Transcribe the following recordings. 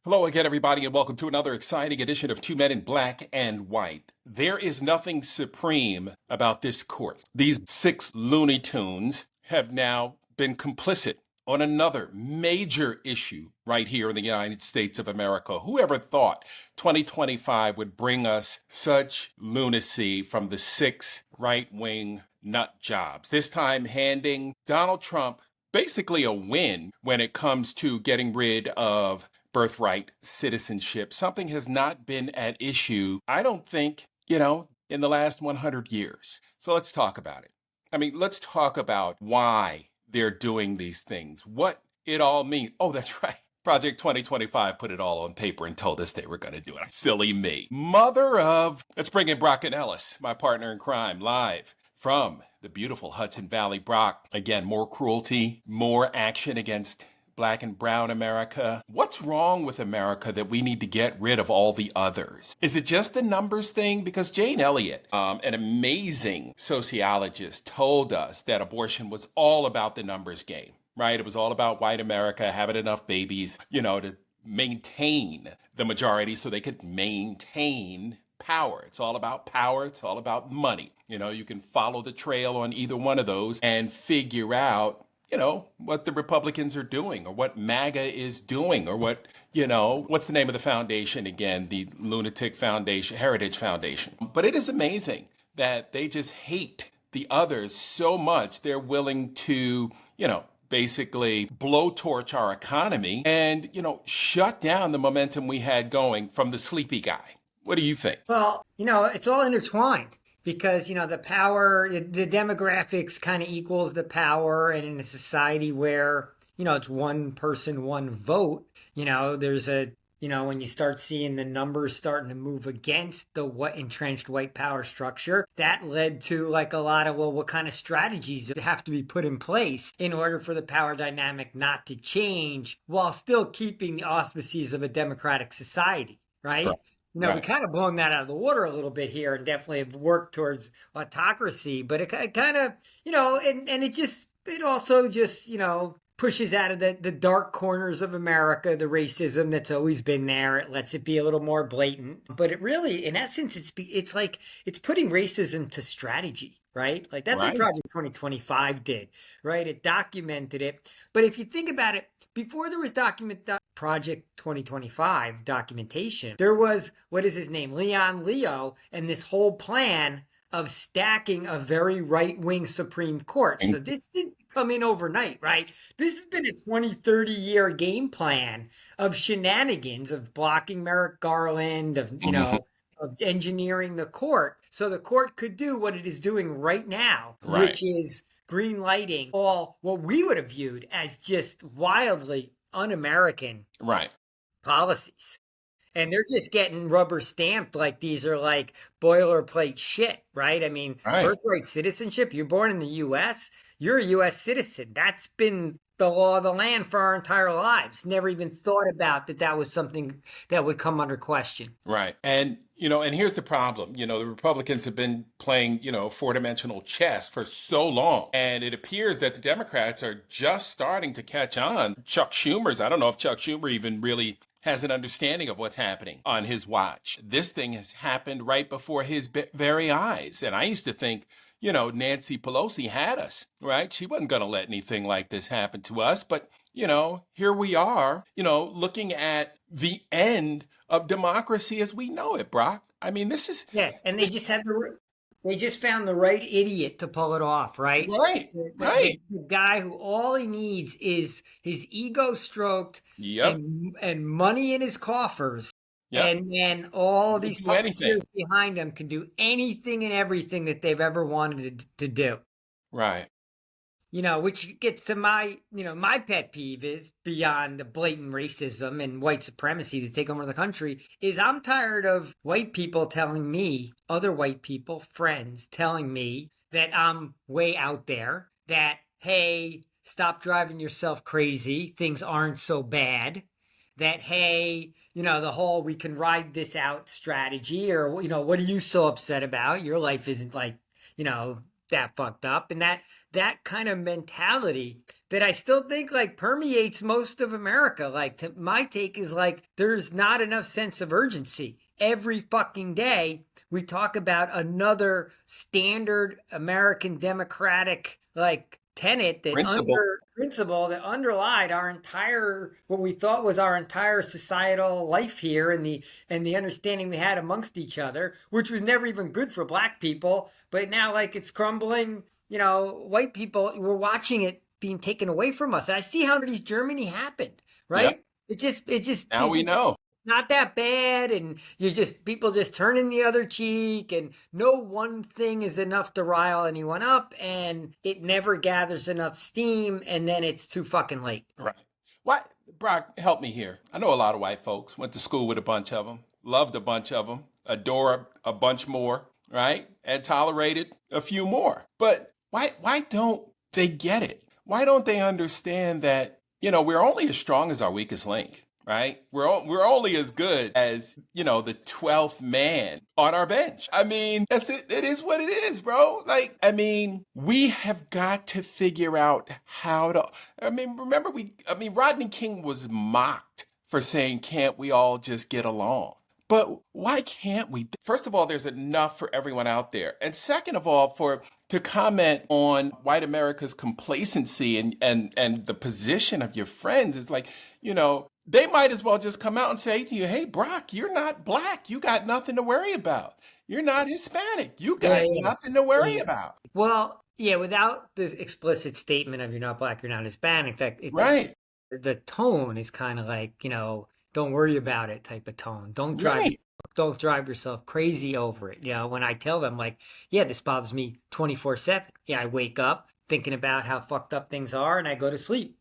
Hello again, everybody, and welcome to another exciting edition of Two Men in Black and White. There is nothing supreme about this court. These six Looney Tunes have now been complicit on another major issue right here in the United States of America. Whoever thought 2025 would bring us such lunacy from the six right-wing nut jobs? This time handing Donald Trump basically a win when it comes to getting rid of birthright citizenship. Something has not been at issue, I don't think, in the last 100 years. So let's talk about it. Let's talk about why they're doing these things, what it all means. Oh, that's right. Project 2025 put it all on paper and told us they were going to do it. Silly me. Let's bring in Brock Ganeles, my partner in crime, live from the beautiful Hudson Valley. Brock, again, more cruelty, more action against Black and brown America. What's wrong with America that we need to get rid of all the others? Is it just the numbers thing? Because Jane Elliott, an amazing sociologist, told us that abortion was all about the numbers game, right? It was all about white America having enough babies, to maintain the majority so they could maintain power. It's all about power. It's all about money. You can follow the trail on either one of those and figure out what the Republicans are doing or what MAGA is doing or what's the name of the foundation again? The Lunatic Foundation, Heritage Foundation. But it is amazing that they just hate the others so much they're willing to, basically blowtorch our economy and, shut down the momentum we had going from the sleepy guy. What do you think? Well, it's all intertwined because, the power, the demographics kind of equals the power. And in a society where, it's one person, one vote, there's when you start seeing the numbers starting to move against the entrenched white power structure, that led to like a lot of, what kind of strategies have to be put in place in order for the power dynamic not to change while still keeping the auspices of a democratic society, right? Right. We kind of blown that out of the water a little bit here and definitely have worked towards autocracy, but it kind of, and it also just, pushes out of the dark corners of America, the racism that's always been there. It lets it be a little more blatant, but it really, in essence, it's like, it's putting racism to strategy, right? Like that's what Project 2025 did, right? It documented it. But if you think about it, before there was Project 2025 documentation, there was, what is his name? Leon Leo, and this whole plan of stacking a very right-wing Supreme Court. So this didn't come in overnight, right? This has been a 20, 30-year game plan of shenanigans, of blocking Merrick Garland, of, of engineering the court so the court could do what it is doing right now, which is green lighting all what we would have viewed as just wildly un-American policies. And they're just getting rubber stamped like these are like boilerplate shit, right? Birthright citizenship, you're born in the U.S., you're a U.S. citizen. That's been the law of the land for our entire lives. Never even thought about that was something that would come under question. Right. And, and here's the problem. The Republicans have been playing, four-dimensional chess for so long. And it appears that the Democrats are just starting to catch on. I don't know if Chuck Schumer even really has an understanding of what's happening on his watch. This thing has happened right before his very eyes. And I used to think, Nancy Pelosi had us, right? She wasn't going to let anything like this happen to us. But, here we are, looking at the end of democracy as we know it, Brock. This is... Yeah, and they just found the right idiot to pull it off, right? Right, right. The guy who all he needs is his ego stroked and money in his coffers. Yep. And then all these puppeteers behind him can do anything and everything that they've ever wanted to do. Right. Which gets to my pet peeve is beyond the blatant racism and white supremacy to take over the country is I'm tired of white people telling me, other white people, friends telling me that I'm way out there, that, hey, stop driving yourself crazy. Things aren't so bad. That, hey, the whole we can ride this out strategy or, what are you so upset about? Your life isn't like, that fucked up. And that kind of mentality that I still think like permeates most of America. Like my take is like there's not enough sense of urgency. Every fucking day we talk about another standard American democratic like tenet that principle that underlied our entire what we thought was our entire societal life here and the understanding we had amongst each other, which was never even good for black people, but now like it's crumbling. White people, we're watching it being taken away from us. And I see how East Germany happened, right? Yep. It just Now we know. not that bad, and people just turning the other cheek, and no one thing is enough to rile anyone up, and it never gathers enough steam, and then it's too fucking late. Right. What, Brock, help me here. I know a lot of white folks, went to school with a bunch of them, loved a bunch of them, adore a bunch more, right? And tolerated a few more. But why don't they get it? Why don't they understand that, we're only as strong as our weakest link? Right? We're only as good as, the 12th man on our bench. I mean, that's it. It is what it is, bro. Like, I mean, we have got to figure out how to, remember Rodney King was mocked for saying, can't we all just get along? But why can't we? First of all, there's enough for everyone out there. And second of all, to comment on white America's complacency and the position of your friends is like, they might as well just come out and say to you, hey, Brock, you're not black. You got nothing to worry about. You're not Hispanic. You got nothing to worry about. Well, yeah, without the explicit statement of you're not black, you're not Hispanic. In fact, right. The tone is kind of like, don't worry about it type of tone. Don't drive yourself crazy over it. When I tell them like, yeah, this bothers me 24/7. Yeah, I wake up thinking about how fucked up things are and I go to sleep,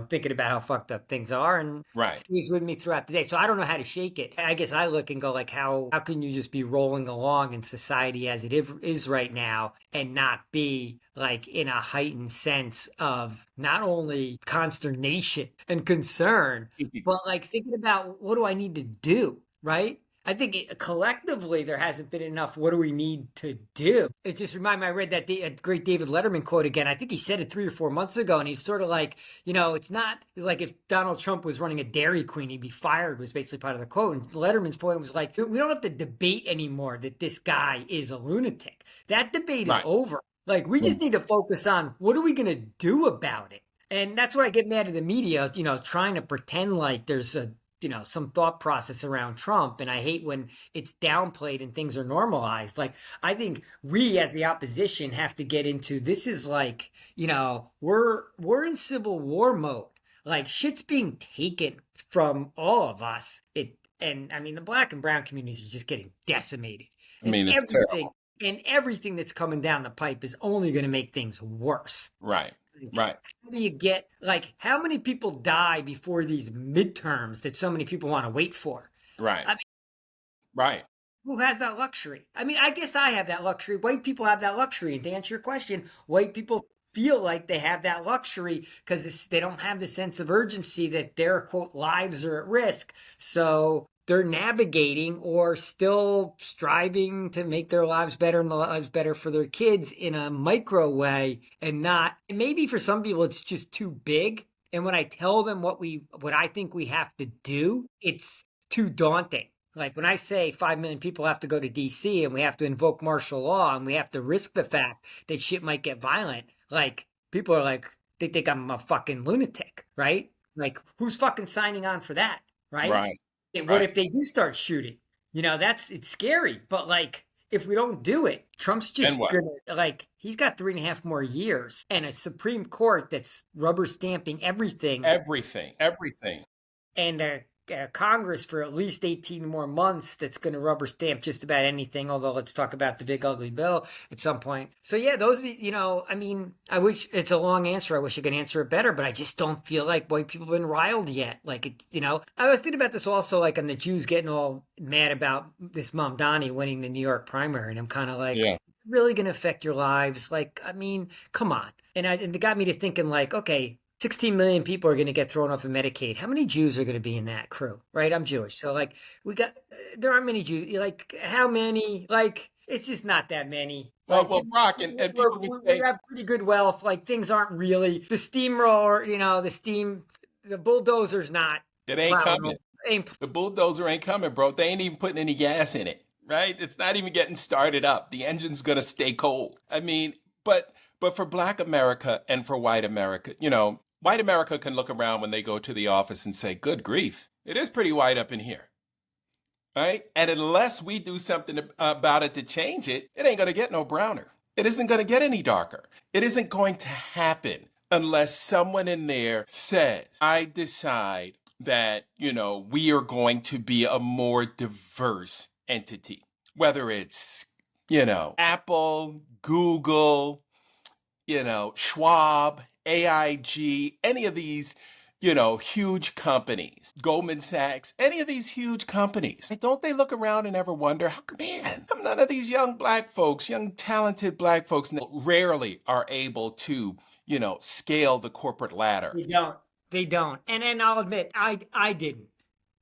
thinking about how fucked up things are, and right. It stays with me throughout the day. So I don't know how to shake it. I guess I look and go like, how can you just be rolling along in society as it is right now and not be like in a heightened sense of not only consternation and concern, but like thinking about what do I need to do, right? I think collectively there hasn't been enough. What do we need to do? It just reminded me, I read that great David Letterman quote again. I think he said it 3 or 4 months ago, and he's sort of like, it's like if Donald Trump was running a Dairy Queen, he'd be fired, was basically part of the quote. And Letterman's point was like, we don't have to debate anymore that this guy is a lunatic. That debate is over. Like, we just need to focus on what are we going to do about it? And that's what I get mad at the media, trying to pretend like there's some thought process around Trump. And I hate when it's downplayed and things are normalized. Like, I think we as the opposition have to get into, this is like, we're in civil war mode. Like, shit's being taken from all of us. And the black and brown communities are just getting decimated. It's terrible. And everything that's coming down the pipe is only going to make things worse. Right. Right. How do you get, like, how many people die before these midterms that so many people want to wait for? Right. Right. Who has that luxury? I guess I have that luxury. White people have that luxury. And to answer your question, white people feel like they have that luxury because they don't have the sense of urgency that their, quote, lives are at risk. So they're navigating or still striving to make their lives better and the lives better for their kids in a micro way, and maybe for some people it's just too big. And when I tell them what I think we have to do, it's too daunting. Like when I say 5 million people have to go to DC and we have to invoke martial law and we have to risk the fact that shit might get violent, like people are like, they think I'm a fucking lunatic, right? Like, who's fucking signing on for that, right? Right. What if they do start shooting? It's scary. But like, if we don't do it, Trump's just gonna, like, he's got 3.5 more years and a Supreme Court that's rubber stamping everything. And a Congress for at least 18 more months that's going to rubber stamp just about anything, although let's talk about the big ugly bill at some point. So yeah, those, I wish, it's a long answer. I wish I could answer it better, but I just don't feel like white people have been riled yet. Like, I was thinking about this also, like on the Jews getting all mad about this Mamdani winning the New York primary. And I'm kind of like, really going to affect your lives? Like, come on. And it got me to thinking like, okay, 16 million people are going to get thrown off of Medicaid. How many Jews are going to be in that crew, right? I'm Jewish. So like there aren't many Jews. Like how many, like it's just not that many. Like Well, Brock, and people would we say have pretty good wealth. Like things aren't really the steamroller. The bulldozer's not it ain't plowing. coming. Ain't The bulldozer ain't coming, bro. They ain't even putting any gas in it, right? It's not even getting started up. The engine's gonna stay cold. I mean, but for Black America and for white America, white America can look around when they go to the office and say, "Good grief, it is pretty white up in here." Right? And unless we do something about it to change it, it ain't going to get no browner. It isn't going to get any darker. It isn't going to happen unless someone in there says, I decide that, we are going to be a more diverse entity. Whether it's, Apple, Google, Schwab, AIG, any of these, huge companies, Goldman Sachs, any of these huge companies, don't they look around and ever wonder, how come none of these young black folks, young talented black folks rarely are able to, scale the corporate ladder? they don't. They don't. And I'll admit, I didn't.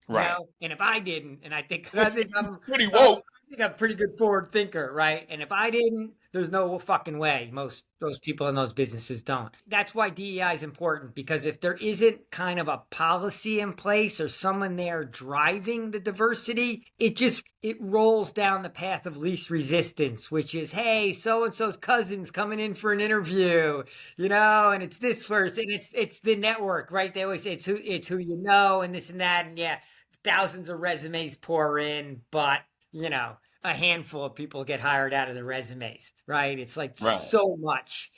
Right. And if I didn't, and I think Pretty woke. I think I'm a pretty good forward thinker, right? And if I didn't, there's no fucking way most those people in those businesses don't. That's why DEI is important, because if there isn't kind of a policy in place or someone there driving the diversity, it rolls down the path of least resistance, which is, hey, so and so's cousin's coming in for an interview, and it's this person, it's the network, right? They always say it's who you know, and this and that, and yeah, thousands of resumes pour in, but a handful of people get hired out of the resumes, right? It's like Right. so much,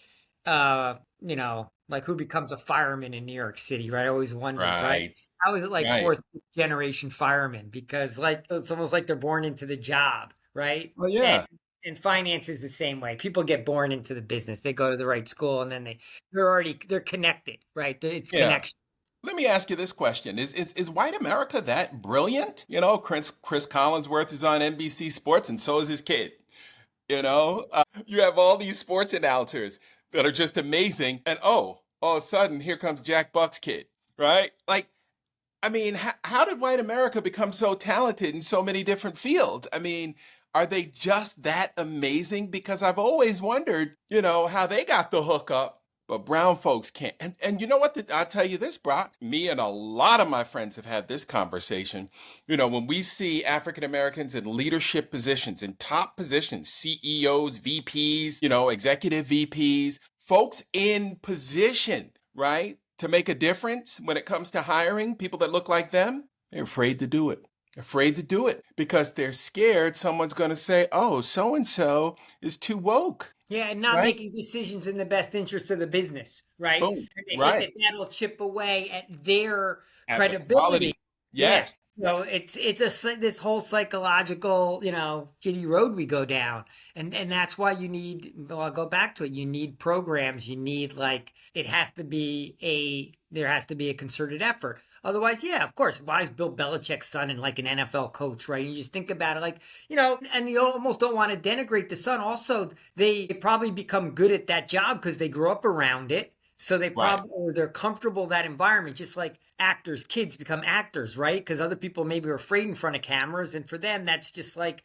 like who becomes a fireman in New York City, right? I always wondered, right? Right. How is it like Right. fourth generation fireman? Because like it's almost like they're born into the job, right? Well, And yeah. and finance is the same way. People get born into the business. They go to the right school and then they're connected, right? It's Yeah. connection. Let me ask you this question. Is white America that brilliant? Chris Collinsworth is on NBC Sports and so is his kid. You have all these sports announcers that are just amazing. And all of a sudden, here comes Jack Buck's kid, right? Like, I mean, how did white America become so talented in so many different fields? I mean, are they just that amazing? Because I've always wondered, how they got the hookup, but brown folks can't. And you know what? I'll tell you this, Brock. Me and a lot of my friends have had this conversation. When we see African Americans in leadership positions, in top positions, CEOs, VPs, executive VPs, folks in position, right, to make a difference when it comes to hiring people that look like them, they're afraid to do it. Afraid to do it because they're scared someone's going to say, oh, so and so is too woke. Yeah, and not Right? making decisions in the best interest of the business, right? Boom. And they think Right. that that'll chip away at their At the credibility. quality. Yeah. Yes. So this whole psychological, shitty road we go down. And that's why well, I'll go back to it. You need programs. You need there has to be a concerted effort. Otherwise, yeah, of course. Why is Bill Belichick's son and like an NFL coach, right? And you just think about it like, and you almost don't want to denigrate the son. Also, they probably become good at that job because they grew up around it. So Right. or they're comfortable in that environment, just like kids become actors, right? Because other people maybe are afraid in front of cameras. And for them, that's just like,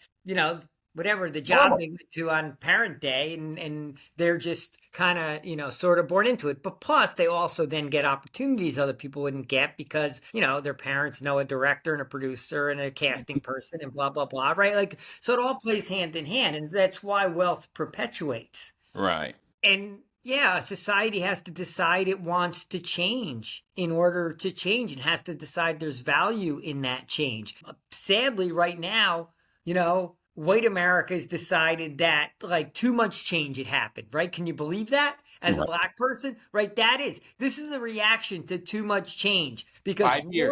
whatever the job Normal. they went to on parent day. And they're just kind of, sort of born into it. But plus, they also then get opportunities other people wouldn't get because, their parents know a director and a producer and a casting person and blah, blah, blah, right? Like, so it all plays hand in hand. And that's why wealth perpetuates. Right. And yeah, society has to decide it wants to change in order to change and has to decide there's value in that change. Sadly, right now, white America has decided that like too much change had happened, right? Can you believe that as a Right. black person? Right? This is a reaction to too much change because 5 years.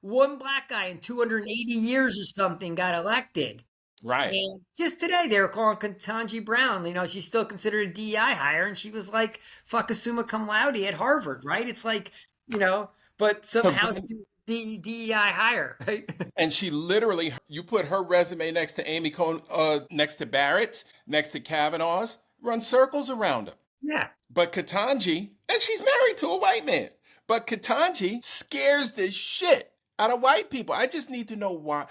one black guy in 280 years or something got elected. Right. And just today, they were calling Ketanji Brown. She's still considered a DEI hire, and she was like fuck summa cum laude at Harvard, right? It's like, but somehow she's DEI hire, right? And she literally, you put her resume next to Amy Cohn, next to Barrett's, next to Kavanaugh's, run circles around them. Yeah. But Ketanji, and she's married to a white man, but Ketanji scares the shit out of white people. I just need to know why.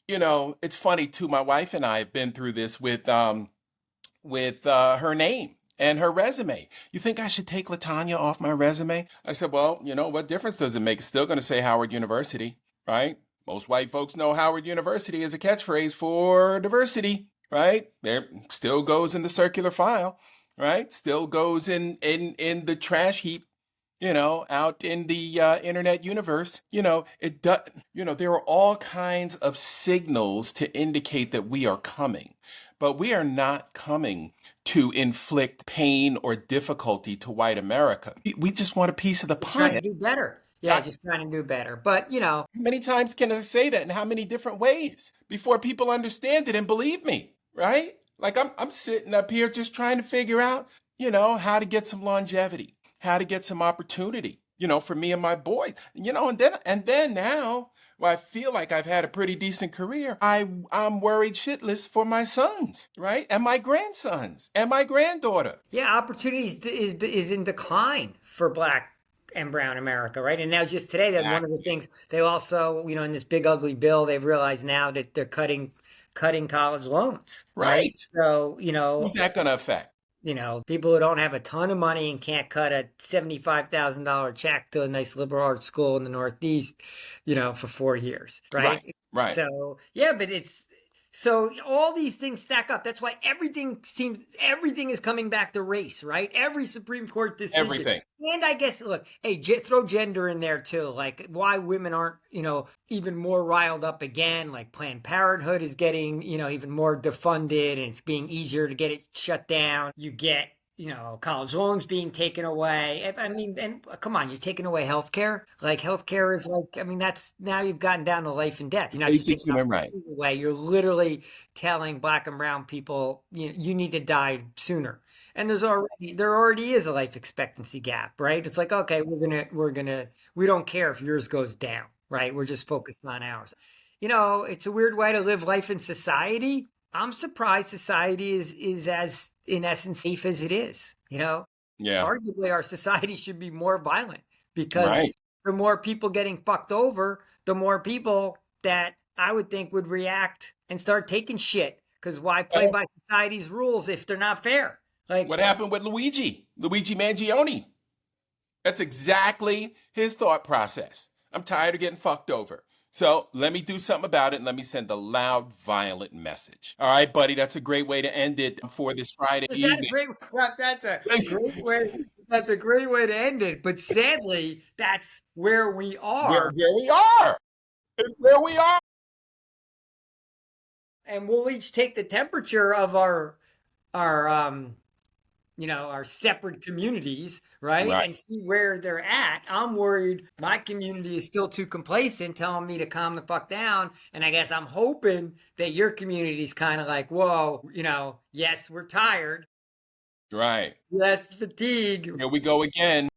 it's funny too. My wife and I have been through this with her name and her resume. You think I should take Latanya off my resume? I said, well, what difference does it make? It's still going to say Howard University, right? Most white folks know Howard University is a catchphrase for diversity, right? There still goes in the circular file, right? Still goes in the trash heap, out in the internet universe. It does. There are all kinds of signals to indicate that we are coming, but we are not coming to inflict pain or difficulty to white America. We just want a piece of the Trying pie. to do better. Yeah, I- just trying to do better. But how many times can I say that in how many different ways before people understand it and believe me, right? Like I'm sitting up here just trying to figure out, how to get some longevity, how to get some opportunity, for me and my boys, and then now, well, I feel like I've had a pretty decent career. I'm worried shitless for my sons, right? And my grandsons and my granddaughter. yeah, opportunities is in decline for Black and brown America, right? And now just today, that one of the things they also, in this big ugly bill, they've realized now that they're cutting college loans, right? Right. So, Who's that going to affect? people who don't have a ton of money and can't cut a $75,000 check to a nice liberal arts school in the Northeast, for 4 years, right? Right. So, yeah, but so all these things stack up. That's why everything is coming back to race, right? Every Supreme Court decision. Everything. And I guess, look, hey, throw gender in there too. Like why women aren't, even more riled up again. Like Planned Parenthood is getting, even more defunded, and it's being easier to get it shut down. You get, college loans being taken away. I mean, and come on, you're taking away healthcare. Like healthcare is like, I mean, that's now you've gotten down to life and death. You're not just Basic taking human right. away. You're literally telling Black and brown people, you need to die sooner. And there already is a life expectancy gap, right? It's like, okay, we don't care if yours goes down, right? We're just focused on ours. It's a weird way to live life in society. I'm surprised society is as, in essence, safe as it is. Yeah. Arguably our society should be more violent because Right. the more people getting fucked over, the more people that I would think would react and start taking shit. Because why play by society's rules if they're not fair? Like What happened with Luigi Mangione? That's exactly his thought process. I'm tired of getting fucked over. So let me do something about it, and let me send a loud, violent message. All right, buddy, that's a great way to end it for this Friday Is that evening. a great? That's a great way. That's a great way to end it. But sadly, that's where we are. Where we are. It's where we are. And we'll each take the temperature of our our separate communities, right? Right. And see where they're at. I'm worried my community is still too complacent, telling me to calm the fuck down. And I guess I'm hoping that your community is kind of like, whoa, yes, we're tired. Right. Yes, fatigue. Here we go again.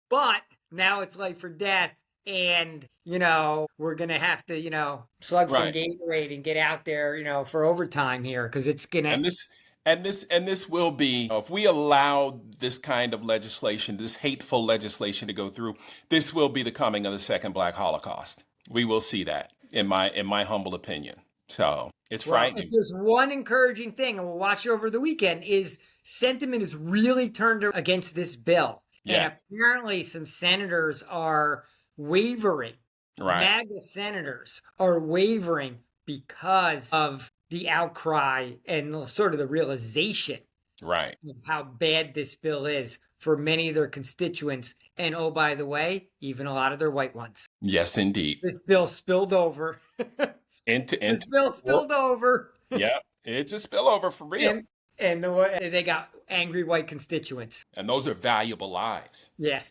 But now it's life or death. And, we're going to have to, slug some Right. Gatorade and get out there, for overtime here because it's going to. And this will be, if we allow this kind of legislation, this hateful legislation to go through, this will be the coming of the second Black Holocaust. We will see that, in my humble opinion. So it's frightening. If there's one encouraging thing, and we'll watch it over the weekend, is sentiment is really turned against this bill. Yes. And apparently some senators are wavering. Right. MAGA senators are wavering because of the outcry and sort of the realization Right. of how bad this bill is for many of their constituents. And oh, by the way, even a lot of their white ones. Yes, indeed. This bill spilled over. This bill spilled over. Yeah, it's a spillover for real. And they got angry white constituents. And those are valuable lives. Yeah.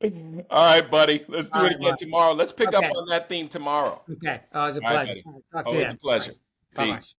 All right, buddy. Let's do it again tomorrow. Let's pick up on that theme tomorrow. Okay. It was a All right, pleasure. buddy. Always a pleasure. Bye-bye. Peace.